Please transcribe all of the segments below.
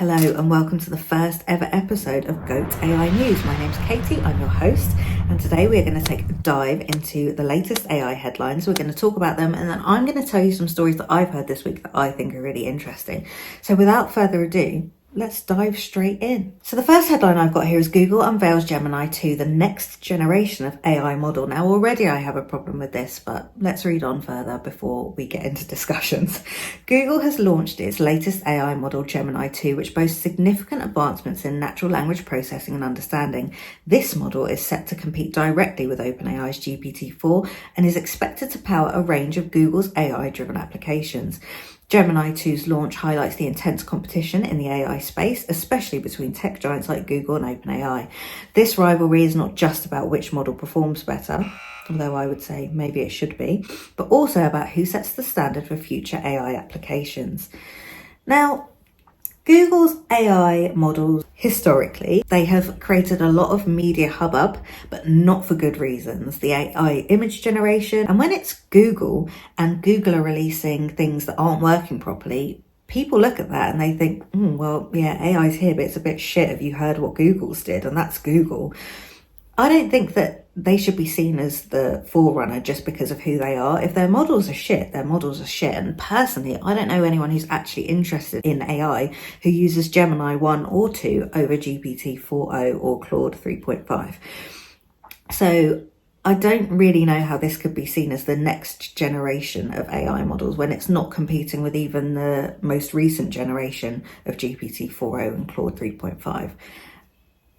Hello and welcome to the first ever episode of GoatAI News. My name's Katie, I'm your host, and today we're going to take a dive into the latest AI headlines. We're going to talk about them, and then I'm going to tell you some stories that I've heard this week that I think are really interesting. So without further ado, let's dive straight in. So the first headline I've got here is Google unveils Gemini 2, the next generation of AI model. Now already I have a problem with this, but let's read on further before we get into discussions. Google has launched its latest AI model, Gemini 2, which boasts significant advancements in natural language processing and understanding. This model is set to compete directly with OpenAI's GPT-4 and is expected to power a range of Google's AI-driven applications. Gemini 2's launch highlights the intense competition in the AI space, especially between tech giants like Google and OpenAI. This rivalry is not just about which model performs better, although I would say maybe it should be, but also about who sets the standard for future AI applications. Now, Google's AI models, historically, they have created a lot of media hubbub, but not for good reasons. The AI image generation, and when it's Google and Google are releasing things that aren't working properly, people look at that and they think, well, yeah, AI's here, but it's a bit shit. Have you heard what Google's did? And that's Google. I don't think that they should be seen as the forerunner just because of who they are. If their models are shit, their models are shit. And personally, I don't know anyone who's actually interested in AI who uses Gemini 1 or 2 over GPT-4o or Claude 3.5. So I don't really know how this could be seen as the next generation of AI models when it's not competing with even the most recent generation of GPT-4o and Claude 3.5.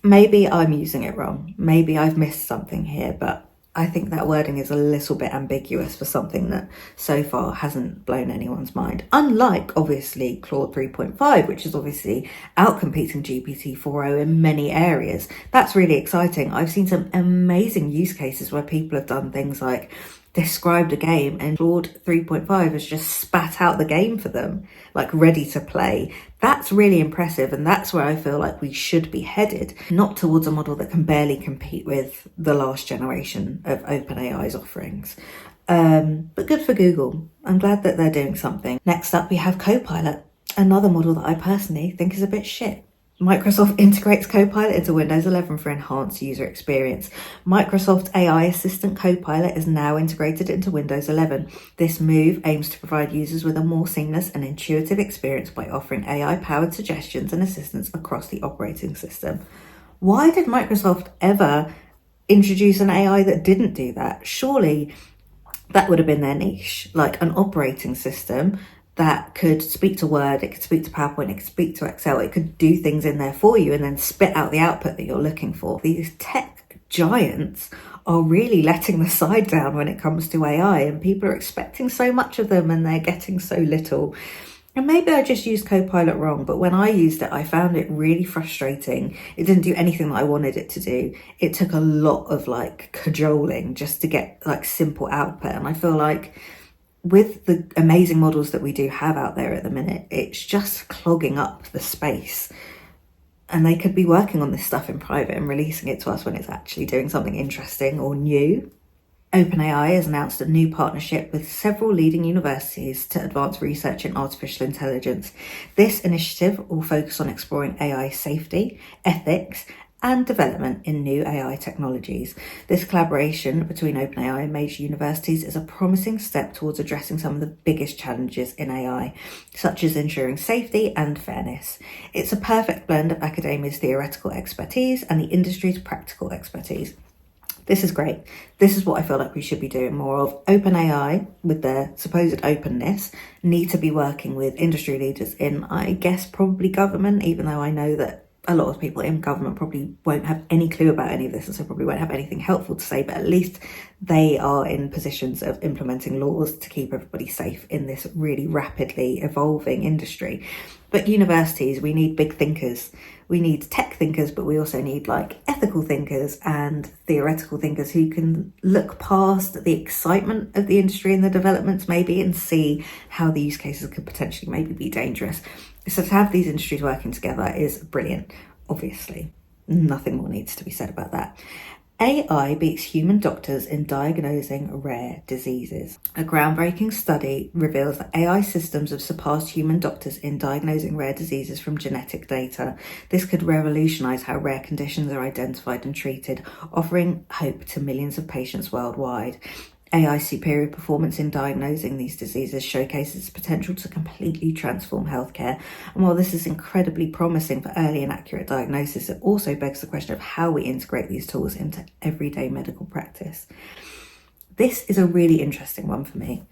Maybe I'm using it wrong. Maybe I've missed something here, but I think that wording is a little bit ambiguous for something that so far hasn't blown anyone's mind. Unlike, obviously, Claude 3.5, which is obviously outcompeting GPT-4o in many areas. That's really exciting. I've seen some amazing use cases where people have done things like described a game and Claude 3.5 has just spat out the game for them, like ready to play. That's really impressive, and that's where I feel like we should be headed, not towards a model that can barely compete with the last generation of OpenAI's offerings. But good for Google. I'm glad that they're doing something. Next up, we have CoPilot, another model that I personally think is a bit shit. Microsoft integrates CoPilot into Windows 11 for enhanced user experience. Microsoft's AI assistant CoPilot is now integrated into Windows 11. This move aims to provide users with a more seamless and intuitive experience by offering AI-powered suggestions and assistance across the operating system. Why did Microsoft ever introduce an AI that didn't do that? Surely that would have been their niche, like an operating system that could speak to Word, it could speak to PowerPoint, it could speak to Excel, it could do things in there for you and then spit out the output that you're looking for. These tech giants are really letting the side down when it comes to AI, and people are expecting so much of them and they're getting so little. And maybe I just used CoPilot wrong, but when I used it, I found it really frustrating. It didn't do anything that I wanted it to do. It took a lot of cajoling just to get simple output. And I feel like with the amazing models that we do have out there at the minute, it's just clogging up the space. And they could be working on this stuff in private and releasing it to us when it's actually doing something interesting or new. OpenAI has announced a new partnership with several leading universities to advance research in artificial intelligence. This initiative will focus on exploring AI safety, ethics, and development in new AI technologies. This collaboration between OpenAI and major universities is a promising step towards addressing some of the biggest challenges in AI, such as ensuring safety and fairness. It's a perfect blend of academia's theoretical expertise and the industry's practical expertise. This is great. This is what I feel like we should be doing more of. OpenAI, with their supposed openness, need to be working with industry leaders in, I guess, probably government, even though I know that a lot of people in government probably won't have any clue about any of this and so probably won't have anything helpful to say, but at least they are in positions of implementing laws to keep everybody safe in this really rapidly evolving industry. But universities, we need big thinkers. We need tech thinkers, but we also need ethical thinkers and theoretical thinkers who can look past the excitement of the industry and the developments maybe and see how the use cases could potentially maybe be dangerous. So to have these industries working together is brilliant, obviously. Nothing more needs to be said about that. AI beats human doctors in diagnosing rare diseases. A groundbreaking study reveals that AI systems have surpassed human doctors in diagnosing rare diseases from genetic data. This could revolutionize how rare conditions are identified and treated, offering hope to millions of patients worldwide. AI's superior performance in diagnosing these diseases showcases its potential to completely transform healthcare. And while this is incredibly promising for early and accurate diagnosis, it also begs the question of how we integrate these tools into everyday medical practice. This is a really interesting one for me.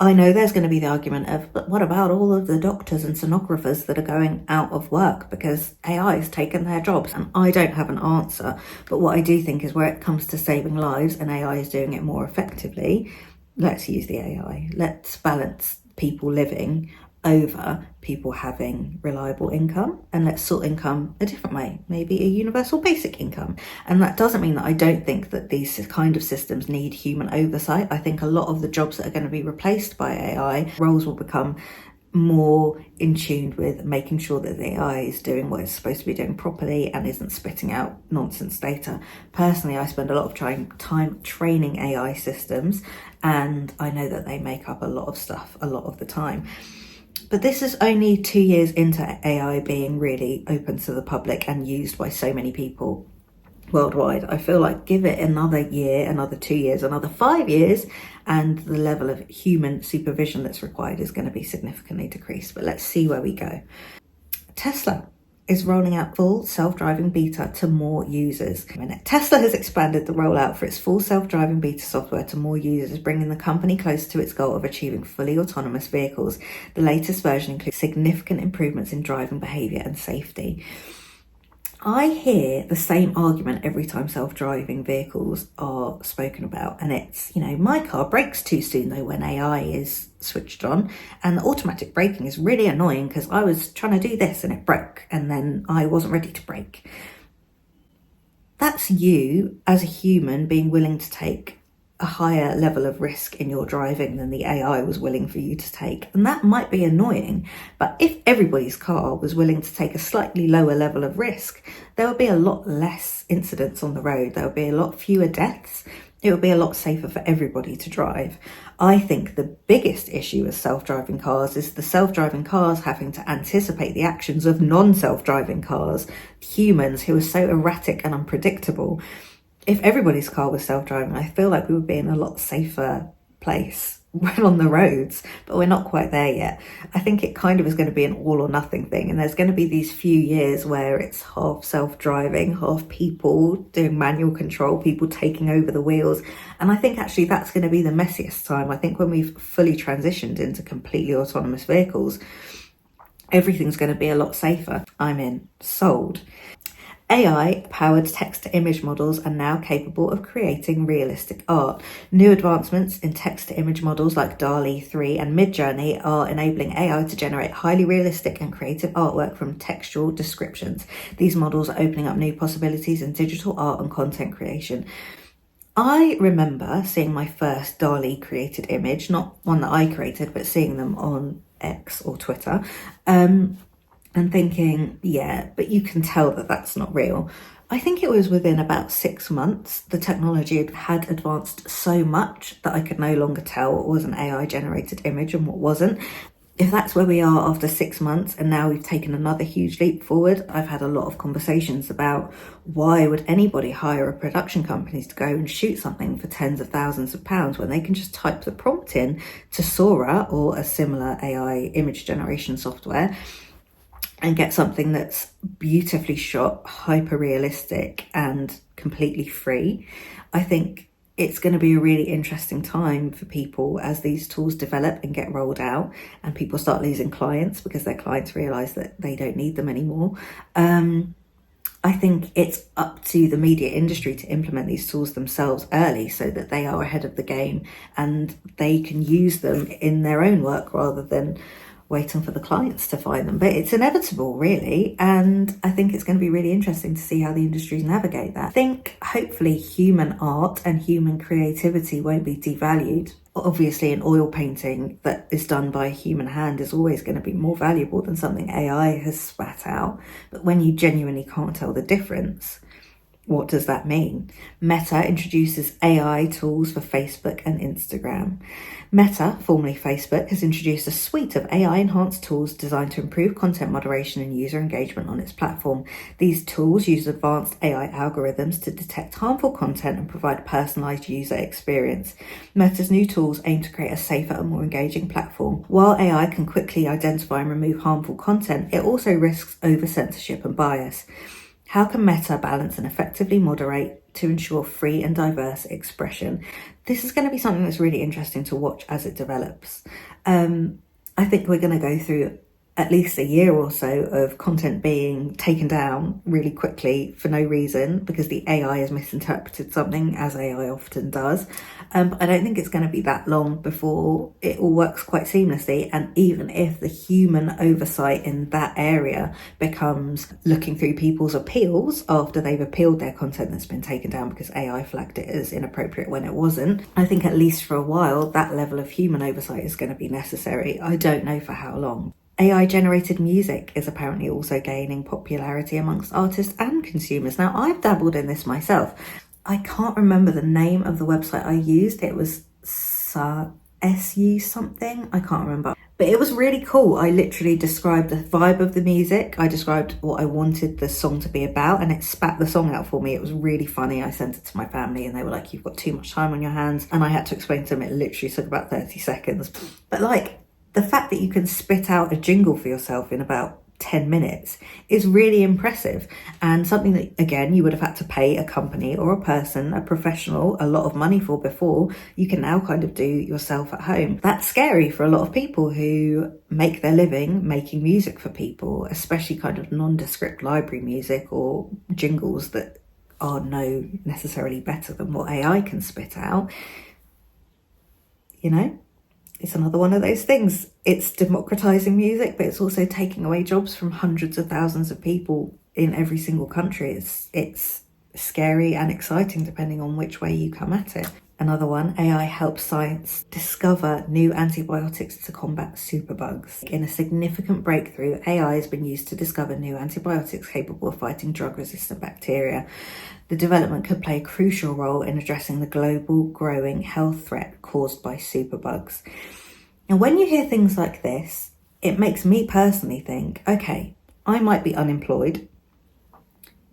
I know there's going to be the argument of, but what about all of the doctors and sonographers that are going out of work because AI has taken their jobs? And I don't have an answer, but what I do think is where it comes to saving lives and AI is doing it more effectively, let's use the AI. Let's balance people living over people having reliable income, and let's sort income a different way, maybe a universal basic income. And that doesn't mean that I don't think that these kind of systems need human oversight. I think a lot of the jobs that are going to be replaced by AI, roles will become more in tune with making sure that the AI is doing what it's supposed to be doing properly and isn't spitting out nonsense data. Personally, I spend a lot of time training AI systems, and I know that they make up a lot of stuff a lot of the time. But this is only 2 years into AI being really open to the public and used by so many people worldwide. I feel like give it another year, another 2 years, another 5 years, and the level of human supervision that's required is going to be significantly decreased. But let's see where we go. Tesla is rolling out full self-driving beta to more users. Tesla has expanded the rollout for its full self-driving beta software to more users, bringing the company closer to its goal of achieving fully autonomous vehicles. The latest version includes significant improvements in driving behavior and safety. I hear the same argument every time self-driving vehicles are spoken about, and it's, my car brakes too soon though when AI is switched on, and the automatic braking is really annoying because I was trying to do this and it broke and then I wasn't ready to brake. That's you as a human being willing to take a higher level of risk in your driving than the AI was willing for you to take. And that might be annoying, but if everybody's car was willing to take a slightly lower level of risk, there would be a lot less incidents on the road. There would be a lot fewer deaths. It would be a lot safer for everybody to drive. I think the biggest issue with self-driving cars is the self-driving cars having to anticipate the actions of non-self-driving cars, humans who are so erratic and unpredictable. If everybody's car was self-driving, I feel like we would be in a lot safer place on the roads, but we're not quite there yet. I think it kind of is going to be an all or nothing thing, and there's going to be these few years where it's half self-driving, half people doing manual control, people taking over the wheels. And I think actually that's going to be the messiest time. I think when we've fully transitioned into completely autonomous vehicles, everything's going to be a lot safer. I'm in. Sold. AI-powered text-to-image models are now capable of creating realistic art. New advancements in text-to-image models like DALL-E 3 and Midjourney are enabling AI to generate highly realistic and creative artwork from textual descriptions. These models are opening up new possibilities in digital art and content creation. I remember seeing my first DALL-E created image, not one that I created, but seeing them on X or Twitter, and thinking, yeah, but you can tell that that's not real. I think it was within about 6 months, the technology had advanced so much that I could no longer tell what was an AI generated image and what wasn't. If that's where we are after 6 months and now we've taken another huge leap forward, I've had a lot of conversations about why would anybody hire a production company to go and shoot something for tens of thousands of pounds when they can just type the prompt in to Sora or a similar AI image generation software and get something that's beautifully shot, hyper realistic and completely free. I think it's going to be a really interesting time for people as these tools develop and get rolled out and people start losing clients because their clients realize that they don't need them anymore. I think it's up to the media industry to implement these tools themselves early so that they are ahead of the game and they can use them in their own work rather than waiting for the clients to find them. But it's inevitable, really, and I think it's going to be really interesting to see how the industries navigate that. I think hopefully human art and human creativity won't be devalued. Obviously an oil painting that is done by a human hand is always going to be more valuable than something AI has spat out, but when you genuinely can't tell the difference, What does that mean? Meta introduces AI tools for Facebook and Instagram. Meta, formerly Facebook, has introduced a suite of AI-enhanced tools designed to improve content moderation and user engagement on its platform. These tools use advanced AI algorithms to detect harmful content and provide personalized user experience. Meta's new tools aim to create a safer and more engaging platform. While AI can quickly identify and remove harmful content, it also risks over-censorship and bias. How can Meta balance and effectively moderate to ensure free and diverse expression? This is going to be something that's really interesting to watch as it develops. I think we're going to go through at least a year or so of content being taken down really quickly for no reason because the AI has misinterpreted something, as AI often does. But I don't think it's going to be that long before it all works quite seamlessly. And even if the human oversight in that area becomes looking through people's appeals after they've appealed their content that's been taken down because AI flagged it as inappropriate when it wasn't, I think at least for a while that level of human oversight is going to be necessary. I don't know for how long. AI-generated music is apparently also gaining popularity amongst artists and consumers. Now, I've dabbled in this myself. I can't remember the name of the website I used. It was SU something. I can't remember. But it was really cool. I literally described the vibe of the music. I described what I wanted the song to be about, and it spat the song out for me. It was really funny. I sent it to my family and they were like, "You've got too much time on your hands." And I had to explain to them it literally took about 30 seconds. But like, the fact that you can spit out a jingle for yourself in about 10 minutes is really impressive, and something that, again, you would have had to pay a company or a person, a professional, a lot of money for before, you can now kind of do yourself at home. That's scary for a lot of people who make their living making music for people, especially kind of nondescript library music or jingles that are no necessarily better than what AI can spit out. You know? It's another one of those things. It's democratizing music, but it's also taking away jobs from hundreds of thousands of people in every single country. It's scary and exciting depending on which way you come at it. Another one, AI helps science discover new antibiotics to combat superbugs. In a significant breakthrough, AI has been used to discover new antibiotics capable of fighting drug-resistant bacteria. The development could play a crucial role in addressing the global growing health threat caused by superbugs. And when you hear things like this, it makes me personally think, okay, I might be unemployed,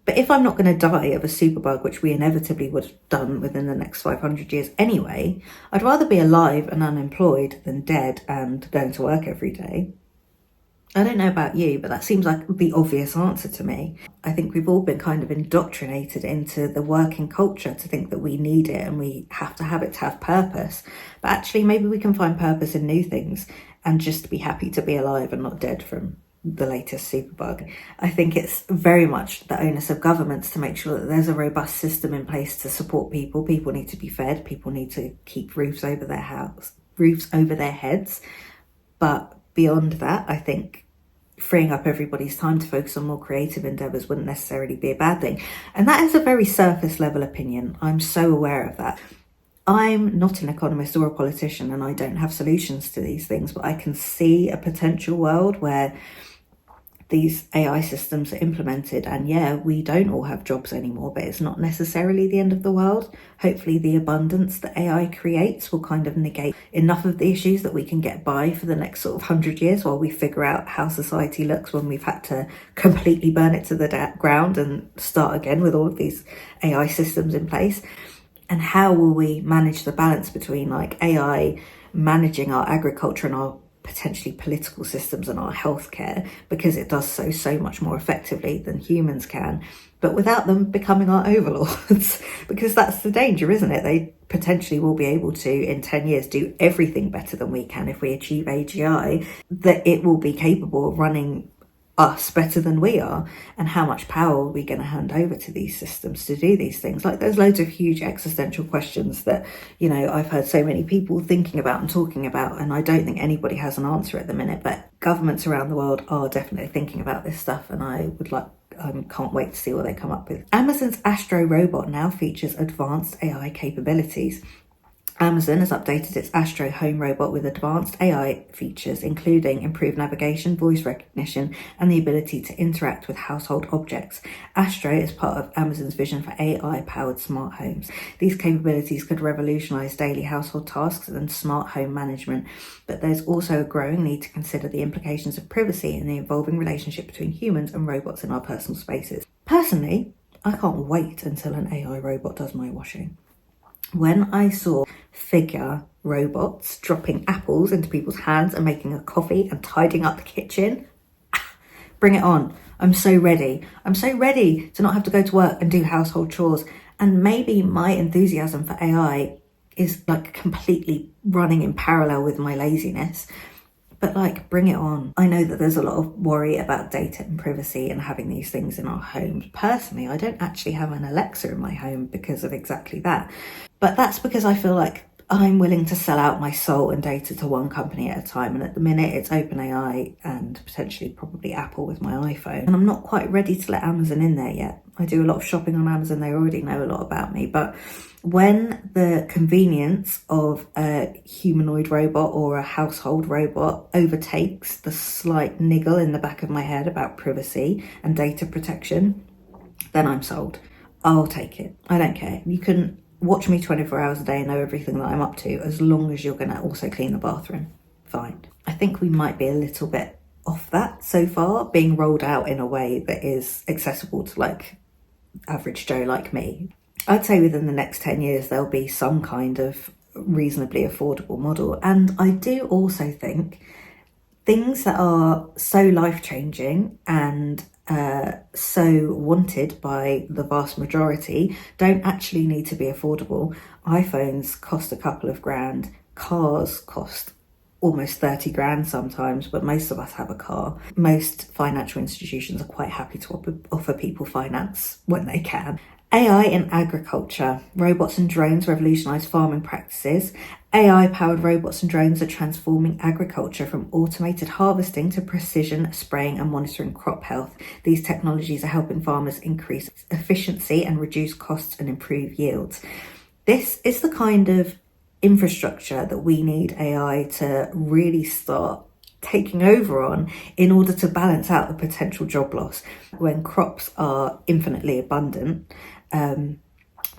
but if I'm not going to die of a superbug, which we inevitably would have done within the next 500 years anyway, I'd rather be alive and unemployed than dead and going to work every day. I don't know about you, but that seems like the obvious answer to me. I think we've all been kind of indoctrinated into the working culture to think that we need it and we have to have it to have purpose. But actually, maybe we can find purpose in new things and just be happy to be alive and not dead from the latest superbug. I think it's very much the onus of governments to make sure that there's a robust system in place to support people. People need to be fed. People need to keep roofs over their heads. But beyond that, I think freeing up everybody's time to focus on more creative endeavours wouldn't necessarily be a bad thing. And that is a very surface level opinion. I'm so aware of that. I'm not an economist or a politician, and I don't have solutions to these things, but I can see a potential world where these AI systems are implemented and we don't all have jobs anymore, but it's not necessarily the end of the world. Hopefully the abundance that AI creates will kind of negate enough of the issues that we can get by for the next sort of 100 years while we figure out how society looks when we've had to completely burn it to the ground and start again with all of these AI systems in place. And how will we manage the balance between like AI managing our agriculture and our potentially political systems and our healthcare, because it does so much more effectively than humans can, but without them becoming our overlords. Because that's the danger, isn't it? They potentially will be able to, in 10 years, do everything better than we can if we achieve AGI, that it will be capable of running us better than we are. And how much power are we going to hand over to these systems to do these things? Like, there's loads of huge existential questions that, you know, I've heard so many people thinking about and talking about, and I don't think anybody has an answer at the minute, but governments around the world are definitely thinking about this stuff, and I can't wait to see what they come up with. Amazon's Astro robot now features advanced AI capabilities. Amazon has updated its Astro home robot with advanced AI features, including improved navigation, voice recognition, and the ability to interact with household objects. Astro is part of Amazon's vision for AI-powered smart homes. These capabilities could revolutionize daily household tasks and smart home management, but there's also a growing need to consider the implications of privacy and the evolving relationship between humans and robots in our personal spaces. Personally, I can't wait until an AI robot does my washing. When I saw figure robots dropping apples into people's hands and making a coffee and tidying up the kitchen, bring it on. I'm so ready. I'm so ready to not have to go to work and do household chores. And maybe my enthusiasm for AI is like completely running in parallel with my laziness. But like, bring it on. I know that there's a lot of worry about data and privacy and having these things in our homes. Personally, I don't actually have an Alexa in my home because of exactly that. But that's because I feel like I'm willing to sell out my soul and data to one company at a time. And at the minute, it's OpenAI and potentially probably Apple with my iPhone. And I'm not quite ready to let Amazon in there yet. I do a lot of shopping on Amazon. They already know a lot about me. But when the convenience of a humanoid robot or a household robot overtakes the slight niggle in the back of my head about privacy and data protection, then I'm sold. I'll take it. I don't care. You can watch me 24 hours a day and know everything that I'm up to, as long as you're going to also clean the bathroom. Fine. I think we might be a little bit off that so far, being rolled out in a way that is accessible to like average Joe like me. I'd say within the next 10 years, there'll be some kind of reasonably affordable model. And I do also think things that are so life-changing and so wanted by the vast majority don't actually need to be affordable. iPhones cost a couple of grand. Cars cost almost 30 grand sometimes, but most of us have a car. Most financial institutions are quite happy to offer people finance when they can. AI in agriculture. Robots and drones revolutionise farming practices. AI-powered robots and drones are transforming agriculture from automated harvesting to precision spraying and monitoring crop health. These technologies are helping farmers increase efficiency and reduce costs and improve yields. This is the kind of infrastructure that we need AI to really start taking over on in order to balance out the potential job loss when crops are infinitely abundant.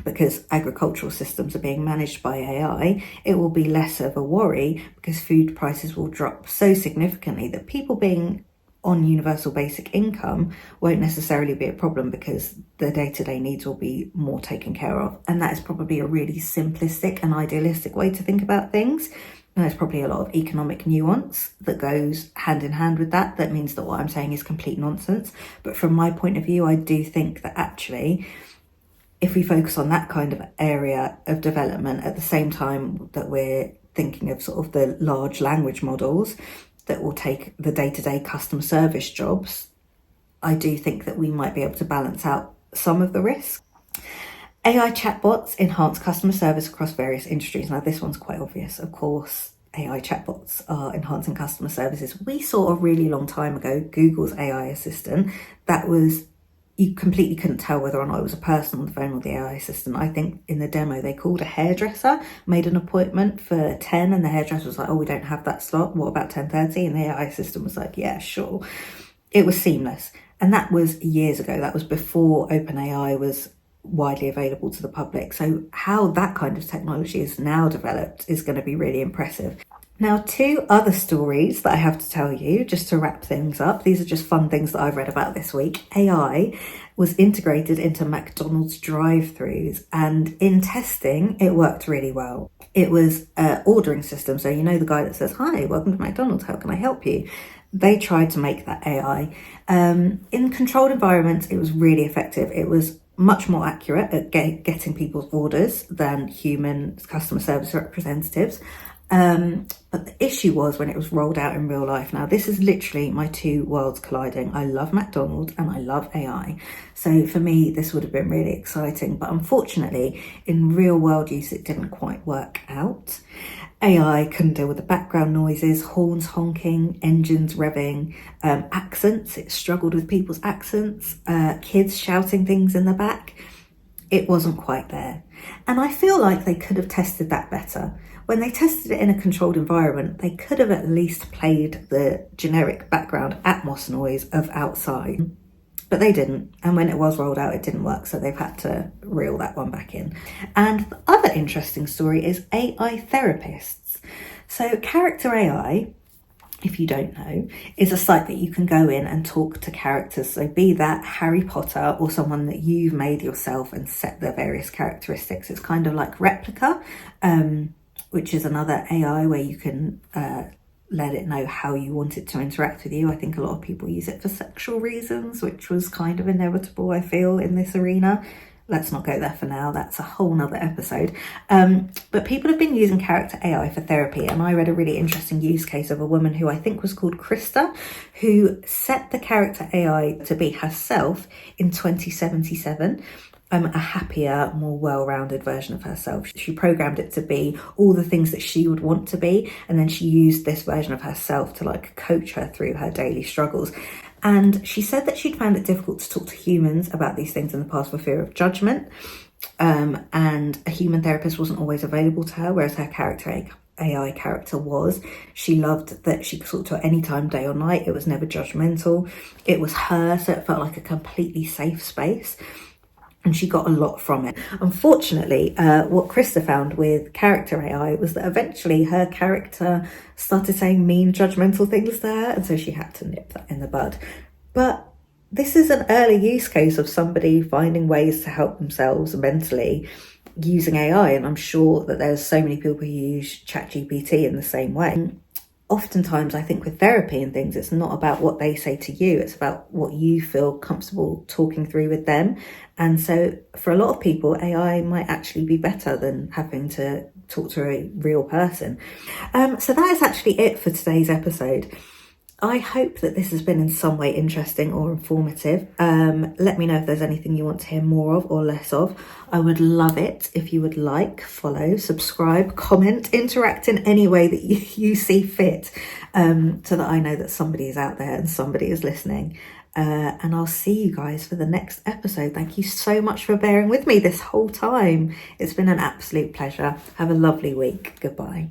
Because agricultural systems are being managed by AI, it will be less of a worry because food prices will drop so significantly that people being on universal basic income won't necessarily be a problem because the day-to-day needs will be more taken care of. And that is probably a really simplistic and idealistic way to think about things. And there's probably a lot of economic nuance that goes hand in hand with that. That means that what I'm saying is complete nonsense. But from my point of view, I do think that actually, if we focus on that kind of area of development at the same time that we're thinking of sort of the large language models that will take the day-to-day customer service jobs, I do think that we might be able to balance out some of the risks. AI chatbots enhance customer service across various industries. Now, this one's quite obvious. Of course, AI chatbots are enhancing customer services. We saw a really long time ago Google's AI assistant that was, you completely couldn't tell whether or not it was a person on the phone or the AI assistant. I think in the demo they called a hairdresser, made an appointment for 10 and the hairdresser was like, oh, we don't have that slot. What about 10:30? And the AI assistant was like, yeah, sure. It was seamless. And that was years ago. That was before OpenAI was widely available to the public. So how that kind of technology is now developed is going to be really impressive. Now, two other stories that I have to tell you, just to wrap things up. These are just fun things that I've read about this week. AI was integrated into McDonald's drive-thrus, and in testing, it worked really well. It was an ordering system. So you know the guy that says, hi, welcome to McDonald's, how can I help you? They tried to make that AI. In controlled environments, it was really effective. It was much more accurate at getting people's orders than human customer service representatives. But the issue was when it was rolled out in real life. Now, this is literally my two worlds colliding. I love McDonald's and I love AI. So for me, this would have been really exciting. But unfortunately, in real world use, it didn't quite work out. AI couldn't deal with the background noises, horns honking, engines revving, accents. It struggled with people's accents, kids shouting things in the back. it wasn't quite there. And I feel like they could have tested that better. When they tested it in a controlled environment, they could have at least played the generic background Atmos noise of outside. But they didn't. And when it was rolled out, it didn't work. So they've had to reel that one back in. And the other interesting story is AI therapists. So Character AI, if you don't know, is a site that you can go in and talk to characters. So be that Harry Potter or someone that you've made yourself and set their various characteristics. It's kind of like Replica, which is another AI where you can let it know how you want it to interact with you. I think a lot of people use it for sexual reasons, which was kind of inevitable, I feel, in this arena. Let's not go there for now. That's a whole nother episode. But people have been using Character AI for therapy. And I read a really interesting use case of a woman who I think was called Christa, who set the Character AI to be herself in 2077. A happier, more well-rounded version of herself. She programmed it to be all the things that she would want to be, and then she used this version of herself to like coach her through her daily struggles. And she said that she'd found it difficult to talk to humans about these things in the past for fear of judgment, and a human therapist wasn't always available to her, whereas her Character AI character was. She loved that she could talk to her anytime, day or night. It was never judgmental. It was her, so it felt like a completely safe space. And she got a lot from it. Unfortunately, what Christa found with Character AI was that eventually her character started saying mean, judgmental things to her, and so she had to nip that in the bud. But this is an early use case of somebody finding ways to help themselves mentally using AI, and I'm sure that there's so many people who use ChatGPT in the same way. Oftentimes, I think with therapy and things, it's not about what they say to you, it's about what you feel comfortable talking through with them. And so for a lot of people, AI might actually be better than having to talk to a real person. So that is actually it for today's episode. I hope that this has been in some way interesting or informative. Let me know if there's anything you want to hear more of or less of. I would love it if you would like, follow, subscribe, comment, interact in any way that you see fit, so that I know that somebody is out there and somebody is listening. And I'll see you guys for the next episode. Thank you so much for bearing with me this whole time. It's been an absolute pleasure. Have a lovely week. Goodbye.